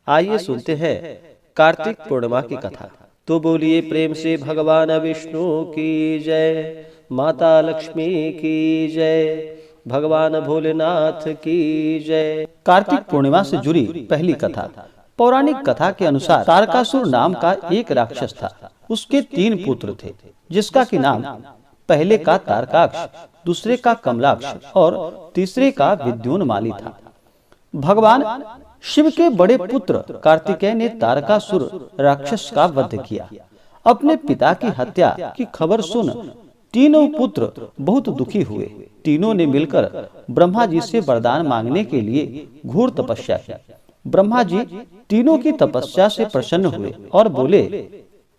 आइए सुनते हैं कार्तिक पूर्णिमा की कथा। तो बोलिए प्रेम से भगवान विष्णु की जय, माता लक्ष्मी की जय, भगवान भोलेनाथ की जय। कार्तिक पूर्णिमा से जुड़ी पहली कथा। पौराणिक कथा के अनुसार तारकासुर नाम का एक राक्षस था। उसके 3 पुत्र थे, जिसका की नाम पहले का तारकाक्ष, दूसरे का कमलाक्ष और तीसरे का विद्युन्माली था। भगवान शिव के बड़े पुत्र कार्तिकेय ने तारकासुर राक्षस का वध किया। अपने पिता की हत्या की खबर सुन तीनों पुत्र बहुत दुखी हुए। तीनों ने मिलकर ब्रह्मा जी से वरदान मांगने के लिए घोर तपस्या की। ब्रह्मा जी तीनों की तपस्या से प्रसन्न हुए और बोले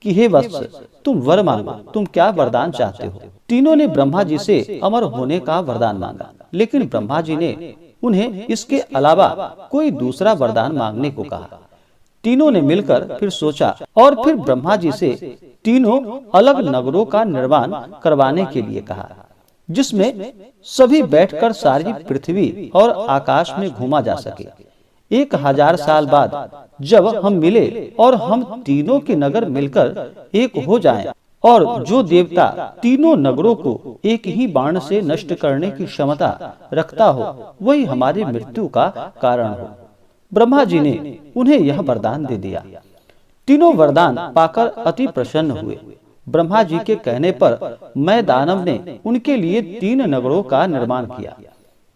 कि हे वत्स, तुम वर मांगो, तुम क्या वरदान चाहते हो। तीनों ने ब्रह्मा जी से अमर होने का वरदान मांगा, लेकिन ब्रह्मा जी ने उन्हें इसके अलावा कोई दूसरा वरदान मांगने को कहा। तीनों ने मिलकर फिर सोचा और फिर ब्रह्मा जी से तीनों अलग नगरों का निर्माण करवाने के लिए कहा, जिसमें सभी बैठकर सारी पृथ्वी और आकाश में घूमा जा सके। 1000 साल बाद जब हम मिले और हम तीनों के नगर मिलकर एक हो जाएं, और जो देवता तीनों नगरों को एक ही बाण से नष्ट करने की क्षमता रखता हो, वही हमारी मृत्यु का कारण हो। ब्रह्मा जी ने उन्हें यह वरदान दे दिया। तीनों वरदान पाकर अति प्रसन्न हुए। ब्रह्मा जी के कहने पर मैं दानव ने उनके लिए 3 नगरों का निर्माण किया।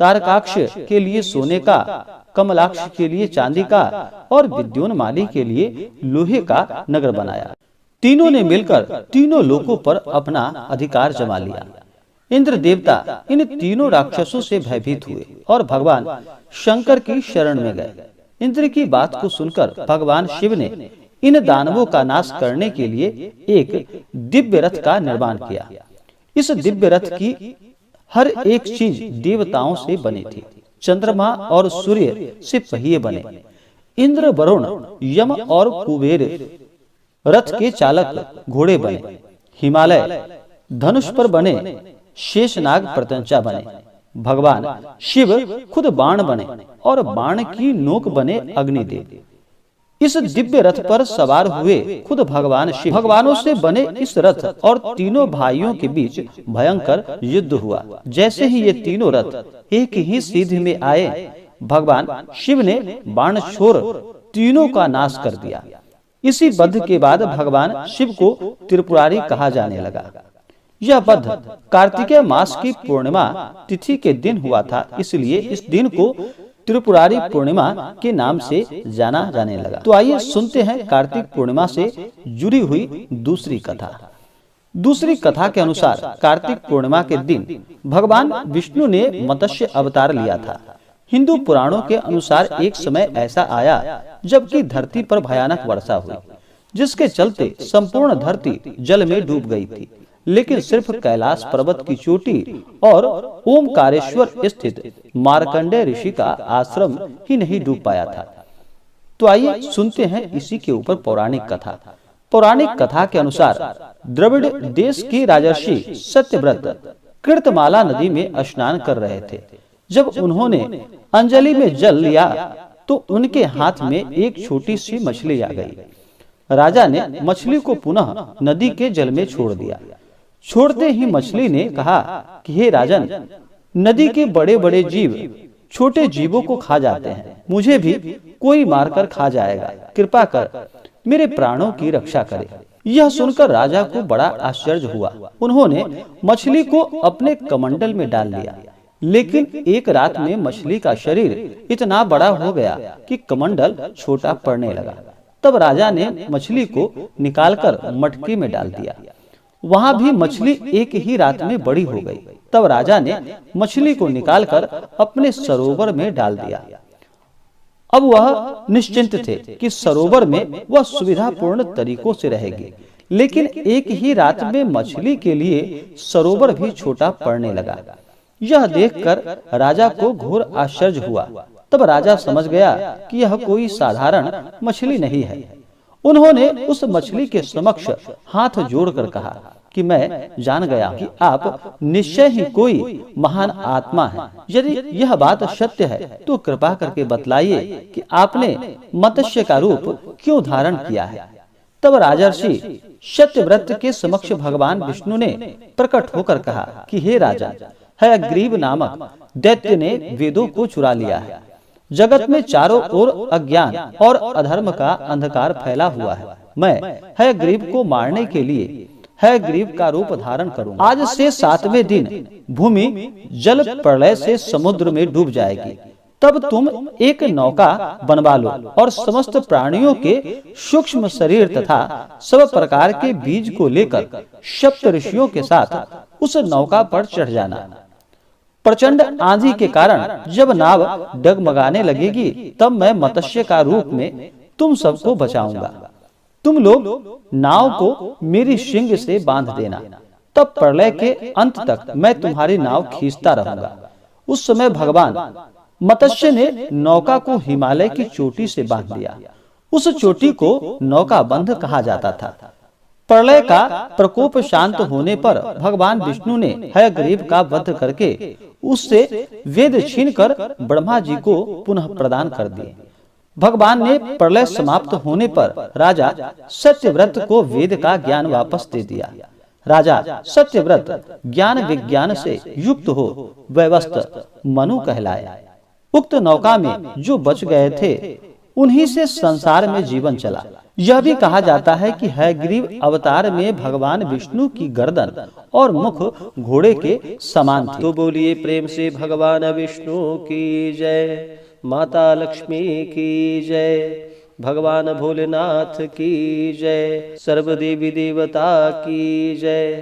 तारकाक्ष के लिए सोने का, कमलाक्ष के लिए चांदी का और विद्युन्माली के लिए लोहे का नगर बनाया। तीनों ने मिलकर तीनों लोकों पर अपना अधिकार जमा लिया। इंद्र देवता इन तीनों राक्षसों से भयभीत हुए और भगवान शंकर की शरण में गए। इंद्र की बात को सुनकर भगवान शिव ने इन दानवों का नाश करने के लिए एक दिव्य रथ का निर्माण किया। इस दिव्य रथ की हर एक चीज देवताओं से बनी थी। चंद्रमा और सूर्य से पहिए बने। इंद्र, वरुण, यम और कुबेर रथ के चालक घोड़े बने। हिमालय धनुष पर बने। शेषनाग प्रत्यंचा बने। भगवान शिव खुद बाण बने और बाण की नोक बने अग्निदेव। इस दिव्य रथ पर सवार हुए खुद भगवान शिव। भगवानों से बने इस रथ और तीनों भाइयों के बीच भयंकर युद्ध हुआ। जैसे ही ये तीनों रथ एक ही सीध में आए, भगवान शिव ने बाण छोड़ तीनों का नाश कर दिया। इसी वध के बाद भगवान शिव को त्रिपुरारी कहा जाने लगा। यह वध कार्तिकेय मास की पूर्णिमा तिथि के दिन हुआ था, इसलिए इस दिन को त्रिपुरारी पूर्णिमा के नाम से जाना जाने लगा। तो आइए सुनते हैं कार्तिक पूर्णिमा से जुड़ी हुई दूसरी कथा। दूसरी कथा के अनुसार कार्तिक पूर्णिमा के दिन भगवान विष्णु ने मत्स्य अवतार लिया था। हिंदू पुराणों के अनुसार एक समय ऐसा आया जबकि धरती पर भयानक वर्षा हुई, जिसके चलते संपूर्ण धरती जल में डूब गई थी। लेकिन सिर्फ कैलाश पर्वत की चोटी और ओमकारेश्वर स्थित मार्कंडेय ऋषि का आश्रम ही नहीं डूब पाया था। तो आइए सुनते हैं इसी के ऊपर पौराणिक कथा। पौराणिक कथा के अनुसार द्रविड़ देश के राजर्षि सत्यव्रत कृतमाला नदी में स्नान कर रहे थे। जब उन्होंने अंजलि में जल लिया तो उनके हाथ में एक छोटी सी मछली आ गई। राजा ने मछली को पुनः नदी के जल में छोड़ दिया। छोड़ते ही मछली ने कहा कि हे राजन, नदी के बड़े बड़े जीव छोटे जीवों को खा जाते हैं, मुझे भी कोई मारकर खा जाएगा, कृपा कर मेरे प्राणों की रक्षा करे। यह सुनकर राजा को बड़ा आश्चर्य हुआ। उन्होंने मछली को अपने कमंडल में डाल लिया, लेकिन एक रात में मछली का शरीर इतना बड़ा हो गया कि कमंडल छोटा पड़ने लगा। तब राजा ने मछली को निकालकर मटकी में डाल दिया। वहां भी मछली एक ही रात में बड़ी हो गई। तब राजा ने मछली को निकालकर अपने सरोवर में डाल दिया। अब वह निश्चिंत थे कि सरोवर में वह सुविधापूर्ण तरीकों से रहेगी, लेकिन एक ही रात में मछली के लिए सरोवर भी छोटा पड़ने लगा। यह देखकर राजा को घोर आश्चर्य हुआ। तब राजा समझ गया कि यह कोई साधारण मछली नहीं है। उन्होंने उस मछली के समक्ष हाथ जोड़कर कहा, कि मैं जान गया कि आप निश्चय ही कोई महान आत्मा है। यदि यह बात सत्य है तो कृपा करके बतलाइए कि आपने मत्स्य का रूप क्यों धारण किया है। तब राजर्षि सत्यव्रत के समक्ष भगवान विष्णु ने प्रकट होकर कहा कि हे राजा, हयग्रीव नामक दैत्य ने वेदों को चुरा लिया है। जगत में चारों ओर अज्ञान और अधर्म का अंधकार फैला हुआ है। मैं हयग्रीव को मारने के लिए हयग्रीव का रूप धारण करूंगा। आज से 7वें दिन भूमि जल प्रलय से समुद्र में डूब जाएगी। तब तुम एक नौका बनवा लो और समस्त प्राणियों के सूक्ष्म शरीर तथा सब प्रकार के बीज को लेकर सप्त ऋषियों के साथ उस नौका पर चढ़ जाना। प्रचंड आंधी के कारण जब नाव डगमगाने लगेगी तब मैं मत्स्य का रूप में तुम सबको बचाऊंगा। तुम लोग नाव को मेरी शिंग से बांध देना। तब प्रलय के अंत तक मैं तुम्हारी नाव खींचता रहूंगा। उस समय भगवान मत्स्य ने नौका को हिमालय की चोटी से बांध दिया। उस चोटी को नौका बंध कहा जाता था। प्रलय का प्रकोप शांत होने पर भगवान विष्णु ने हयग्रीव का वध करके उससे वेद छीनकर ब्रह्मा जी को पुनः प्रदान कर दिए। भगवान ने प्रलय समाप्त होने पर राजा सत्यव्रत को वेद का ज्ञान वापस दे दिया। राजा सत्यव्रत ज्ञान विज्ञान से युक्त हो वैवस्त मनु कहलाया। उक्त नौका में जो बच गए थे उन्हीं से संसार में जीवन चला। यह भी कहा जाता है कि हयग्रीव अवतार में भगवान विष्णु की गर्दन और मुख घोड़े के समान थे। तो बोलिए प्रेम से भगवान विष्णु की जय, माता लक्ष्मी की जय, भगवान भोलेनाथ की जय, सर्व देवी देवता की जय।